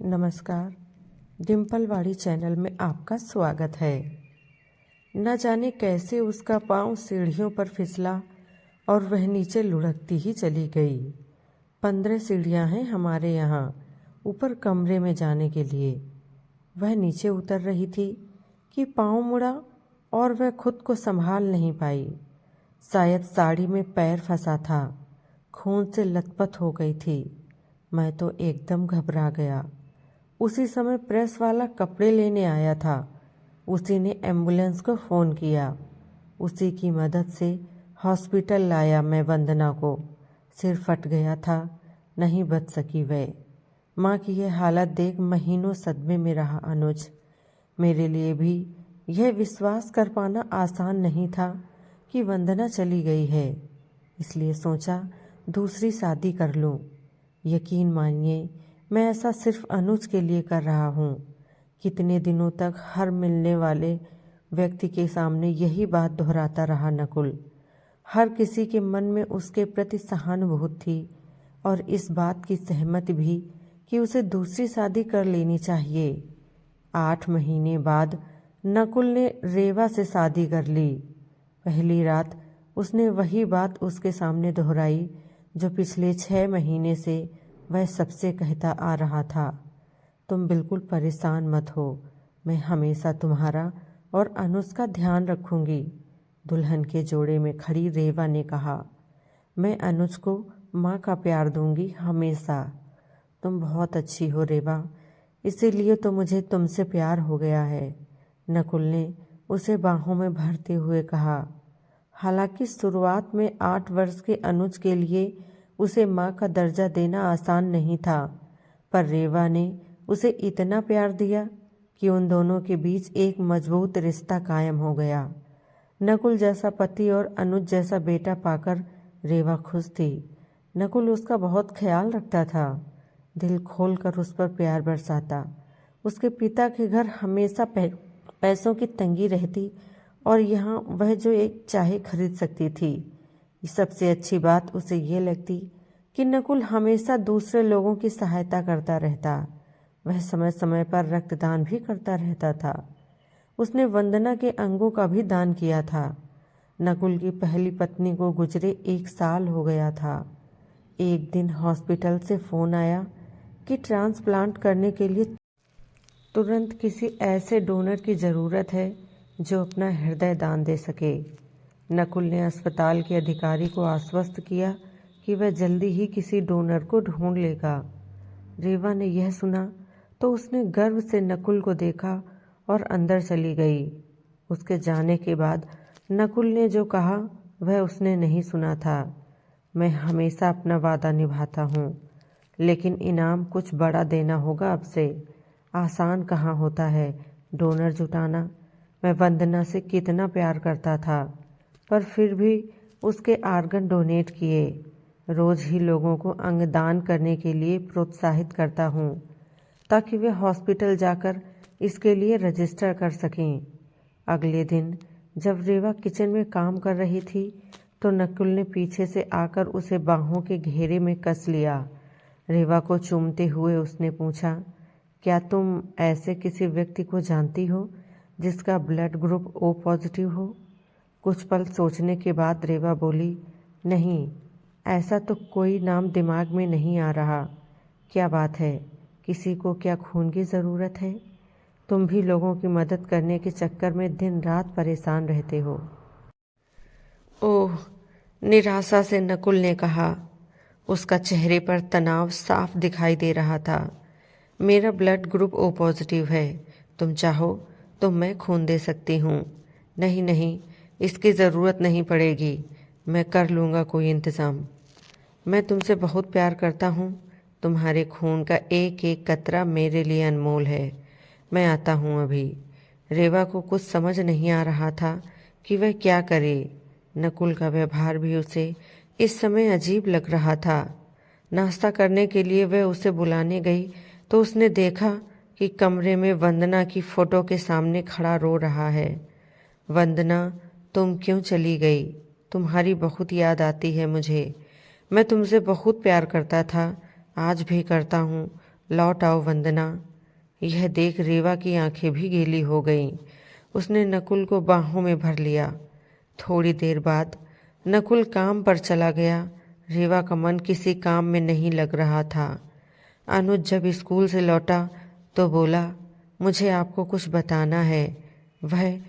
नमस्कार। डिम्पलवाड़ी चैनल में आपका स्वागत है। न जाने कैसे उसका पांव सीढ़ियों पर फिसला और वह नीचे लुढ़कती ही चली गई। 15 सीढ़ियां हैं हमारे यहाँ ऊपर कमरे में जाने के लिए। वह नीचे उतर रही थी कि पांव मुड़ा और वह खुद को संभाल नहीं पाई। शायद साड़ी में पैर फंसा था, खून से लथपथ हो गई थी। मैं तो एकदम घबरा गया। उसी समय प्रेस वाला कपड़े लेने आया था। उसी ने एम्बुलेंस को फ़ोन किया। उसी की मदद से हॉस्पिटल लाया मैं वंदना को। सिर फट गया था, नहीं बच सकी वह। माँ की यह हालत देख महीनों सदमे में रहा अनुज। मेरे लिए भी यह विश्वास कर पाना आसान नहीं था कि वंदना चली गई है। इसलिए सोचा दूसरी शादी कर लूँ। यकीन मानिए मैं ऐसा सिर्फ अनुज के लिए कर रहा हूँ। कितने दिनों तक हर मिलने वाले व्यक्ति के सामने यही बात दोहराता रहा नकुल। हर किसी के मन में उसके प्रति सहानुभूति थी और इस बात की सहमति भी कि उसे दूसरी शादी कर लेनी चाहिए। 8 महीने बाद नकुल ने रेवा से शादी कर ली। पहली रात उसने वही बात उसके सामने दोहराई जो पिछले 6 महीने से वह सबसे कहता आ रहा था। तुम बिल्कुल परेशान मत हो, मैं हमेशा तुम्हारा और अनुज का ध्यान रखूंगी। दुल्हन के जोड़े में खड़ी रेवा ने कहा। मैं अनुज को माँ का प्यार दूंगी हमेशा। तुम बहुत अच्छी हो रेवा, इसीलिए तो मुझे तुमसे प्यार हो गया है, नकुल ने उसे बाहों में भरते हुए कहा। हालांकि शुरुआत में 8 वर्ष के अनुज के लिए उसे माँ का दर्जा देना आसान नहीं था, पर रेवा ने उसे इतना प्यार दिया कि उन दोनों के बीच एक मजबूत रिश्ता कायम हो गया। नकुल जैसा पति और अनुज जैसा बेटा पाकर रेवा खुश थी। नकुल उसका बहुत ख्याल रखता था, दिल खोलकर उस पर प्यार बरसाता। उसके पिता के घर हमेशा पैसों की तंगी रहती और यहाँ वह जो एक चाहे खरीद सकती थी। सबसे अच्छी बात उसे ये लगती कि नकुल हमेशा दूसरे लोगों की सहायता करता रहता। वह समय समय पर रक्तदान भी करता रहता था। उसने वंदना के अंगों का भी दान किया था। नकुल की पहली पत्नी को गुजरे 1 साल हो गया था। एक दिन हॉस्पिटल से फ़ोन आया कि ट्रांसप्लांट करने के लिए तुरंत किसी ऐसे डोनर की ज़रूरत है जो अपना हृदय दान दे सके। नकुल ने अस्पताल के अधिकारी को आश्वस्त किया कि वह जल्दी ही किसी डोनर को ढूंढ लेगा। रेवा ने यह सुना तो उसने गर्व से नकुल को देखा और अंदर चली गई। उसके जाने के बाद नकुल ने जो कहा वह उसने नहीं सुना था। मैं हमेशा अपना वादा निभाता हूँ, लेकिन इनाम कुछ बड़ा देना होगा अब से। आसान कहाँ होता है डोनर जुटाना। मैं वंदना से कितना प्यार करता था, पर फिर भी उसके आर्गन डोनेट किए। रोज़ ही लोगों को अंगदान करने के लिए प्रोत्साहित करता हूँ ताकि वे हॉस्पिटल जाकर इसके लिए रजिस्टर कर सकें। अगले दिन जब रेवा किचन में काम कर रही थी तो नकुल ने पीछे से आकर उसे बाहों के घेरे में कस लिया। रेवा को चूमते हुए उसने पूछा, क्या तुम ऐसे किसी व्यक्ति को जानती हो जिसका ब्लड ग्रुप O पॉजिटिव हो? कुछ पल सोचने के बाद रेवा बोली, नहीं, ऐसा तो कोई नाम दिमाग में नहीं आ रहा। क्या बात है, किसी को क्या खून की ज़रूरत है? तुम भी लोगों की मदद करने के चक्कर में दिन रात परेशान रहते हो। ओह, निराशा से नकुल ने कहा। उसका चेहरे पर तनाव साफ दिखाई दे रहा था। मेरा ब्लड ग्रुप O पॉजिटिव है। तुम चाहो तो मैं खून दे सकती हूँ। नहीं नहीं, इसकी ज़रूरत नहीं पड़ेगी, मैं कर लूँगा कोई इंतज़ाम। मैं तुमसे बहुत प्यार करता हूँ। तुम्हारे खून का एक एक कतरा मेरे लिए अनमोल है। मैं आता हूँ अभी। रेवा को कुछ समझ नहीं आ रहा था कि वह क्या करे। नकुल का व्यवहार भी उसे इस समय अजीब लग रहा था। नाश्ता करने के लिए वह उसे बुलाने गई तो उसने देखा कि कमरे में वंदना की फ़ोटो के सामने खड़ा रो रहा है। वंदना, तुम क्यों चली गई? तुम्हारी बहुत याद आती है मुझे। मैं तुमसे बहुत प्यार करता था, आज भी करता हूँ, लौट आओ वंदना। यह देख रेवा की आंखें भी गीली हो गईं। उसने नकुल को बाहों में भर लिया। थोड़ी देर बाद नकुल काम पर चला गया। रेवा का मन किसी काम में नहीं लग रहा था। अनुज जब स्कूल से लौटा तो बोला, मुझे आपको कुछ बताना है। वह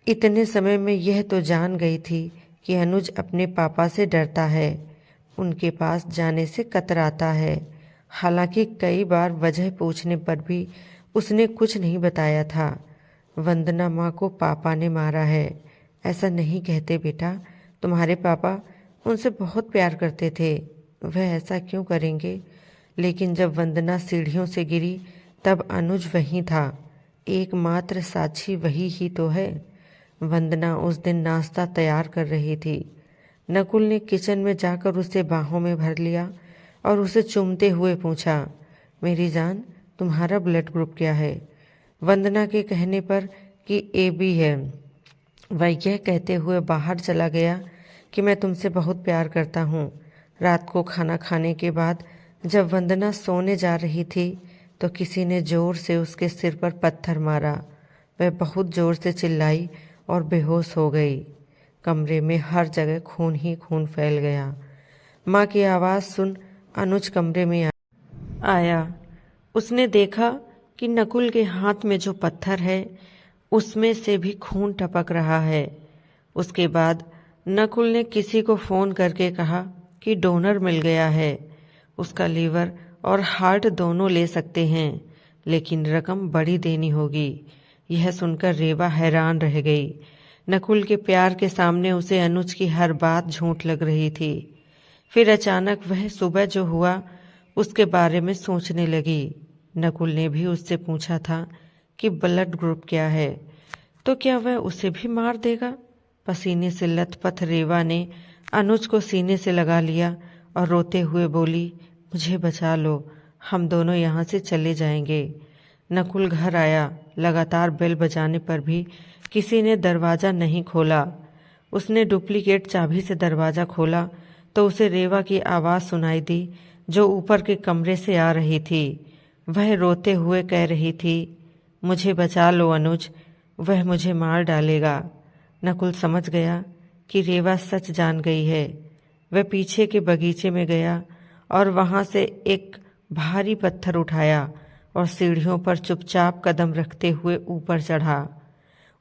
इतने समय में यह तो जान गई थी कि अनुज अपने पापा से डरता है, उनके पास जाने से कतराता है। हालांकि कई बार वजह पूछने पर भी उसने कुछ नहीं बताया था। वंदना माँ को पापा ने मारा है, ऐसा नहीं कहते बेटा। तुम्हारे पापा उनसे बहुत प्यार करते थे, वह ऐसा क्यों करेंगे। लेकिन जब वंदना सीढ़ियों से गिरी तब अनुज वहीं था। एकमात्र साक्षी वही ही तो है। वंदना उस दिन नाश्ता तैयार कर रही थी। नकुल ने किचन में जाकर उसे बाहों में भर लिया और उसे चूमते हुए पूछा, मेरी जान, तुम्हारा ब्लड ग्रुप क्या है। वंदना के कहने पर कि AB है। वह यह कहते हुए बाहर चला गया कि मैं तुमसे बहुत प्यार करता हूँ। रात को खाना खाने के बाद जब वंदना सोने जा रही थी तो किसी ने जोर से उसके सिर पर पत्थर मारा। वह बहुत जोर से चिल्लाई और बेहोश हो गई। कमरे में हर जगह खून ही खून फैल गया। माँ की आवाज़ सुन अनुज कमरे में आया। उसने देखा कि नकुल के हाथ में जो पत्थर है उसमें से भी खून टपक रहा है। उसके बाद नकुल ने किसी को फ़ोन करके कहा कि डोनर मिल गया है। उसका लीवर और हार्ट दोनों ले सकते हैं, लेकिन रकम बड़ी देनी होगी। यह सुनकर रेवा हैरान रह गई। नकुल के प्यार के सामने उसे अनुज की हर बात झूठ लग रही थी। फिर अचानक वह सुबह जो हुआ उसके बारे में सोचने लगी। नकुल ने भी उससे पूछा था कि ब्लड ग्रुप क्या है, तो क्या वह उसे भी मार देगा। पसीने से लथपथ रेवा ने अनुज को सीने से लगा लिया और रोते हुए बोली, मुझे बचा लो, हम दोनों यहाँ से चले जाएंगे। नकुल घर आया। लगातार बेल बजाने पर भी किसी ने दरवाज़ा नहीं खोला। उसने डुप्लीकेट चाबी से दरवाज़ा खोला तो उसे रेवा की आवाज़ सुनाई दी जो ऊपर के कमरे से आ रही थी। वह रोते हुए कह रही थी, मुझे बचा लो अनुज, वह मुझे मार डालेगा। नकुल समझ गया कि रेवा सच जान गई है। वह पीछे के बगीचे में गया और वहाँ से एक भारी पत्थर उठाया और सीढ़ियों पर चुपचाप कदम रखते हुए ऊपर चढ़ा।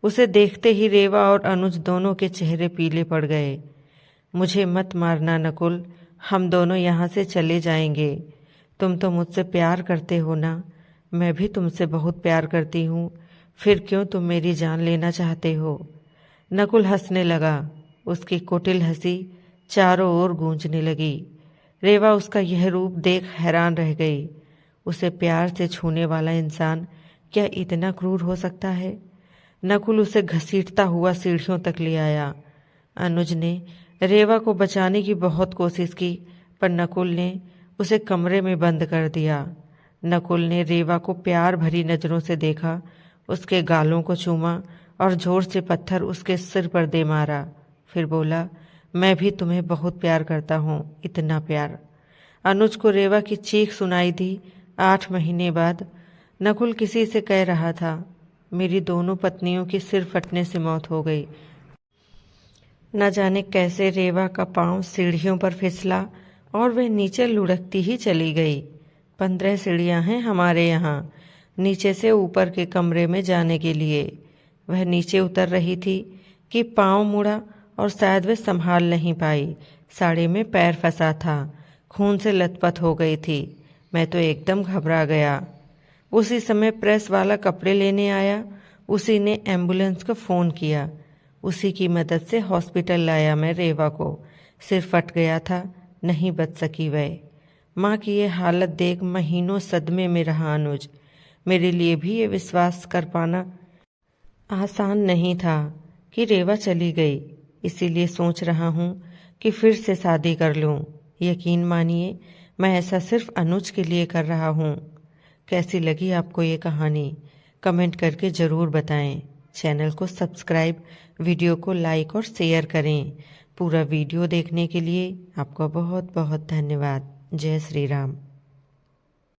उसे देखते ही रेवा और अनुज दोनों के चेहरे पीले पड़ गए। मुझे मत मारना नकुल, हम दोनों यहाँ से चले जाएंगे। तुम तो मुझसे प्यार करते हो ना, मैं भी तुमसे बहुत प्यार करती हूँ, फिर क्यों तुम मेरी जान लेना चाहते हो। नकुल हंसने लगा। उसकी कुटिल हंसी चारों ओर गूंजने लगी। रेवा उसका यह रूप देख हैरान रह गई। उसे प्यार से छूने वाला इंसान क्या इतना क्रूर हो सकता है। नकुल उसे घसीटता हुआ सीढ़ियों तक ले आया। अनुज ने रेवा को बचाने की बहुत कोशिश की, पर नकुल ने उसे कमरे में बंद कर दिया। नकुल ने रेवा को प्यार भरी नज़रों से देखा, उसके गालों को चूमा और जोर से पत्थर उसके सिर पर दे मारा। फिर बोला, मैं भी तुम्हें बहुत प्यार करता हूँ, इतना प्यार। अनुज को रेवा की चीख सुनाई दी। 8 महीने बाद नकुल किसी से कह रहा था, मेरी दोनों पत्नियों की सिर फटने से मौत हो गई। न जाने कैसे रेवा का पांव सीढ़ियों पर फिसला और वह नीचे लुढ़कती ही चली गई। 15 सीढ़ियां हैं हमारे यहाँ नीचे से ऊपर के कमरे में जाने के लिए। वह नीचे उतर रही थी कि पांव मुड़ा और शायद वह संभाल नहीं पाई। साड़ी में पैर फंसा था, खून से लथपथ हो गई थी। मैं तो एकदम घबरा गया। उसी समय प्रेस वाला कपड़े लेने आया। उसी ने एम्बुलेंस को फ़ोन किया। उसी की मदद से हॉस्पिटल लाया मैं रेवा को। सिर फट गया था, नहीं बच सकी वह। माँ की ये हालत देख महीनों सदमे में रहा अनुज। मेरे लिए भी ये विश्वास कर पाना आसान नहीं था कि रेवा चली गई। इसीलिए सोच रहा हूँ कि फिर से शादी कर लूँ। यकीन मानिए, मैं ऐसा सिर्फ अनुज के लिए कर रहा हूँ। कैसी लगी आपको ये कहानी, कमेंट करके ज़रूर बताएं। चैनल को सब्सक्राइब, वीडियो को लाइक और शेयर करें। पूरा वीडियो देखने के लिए आपका बहुत बहुत धन्यवाद। जय श्री राम।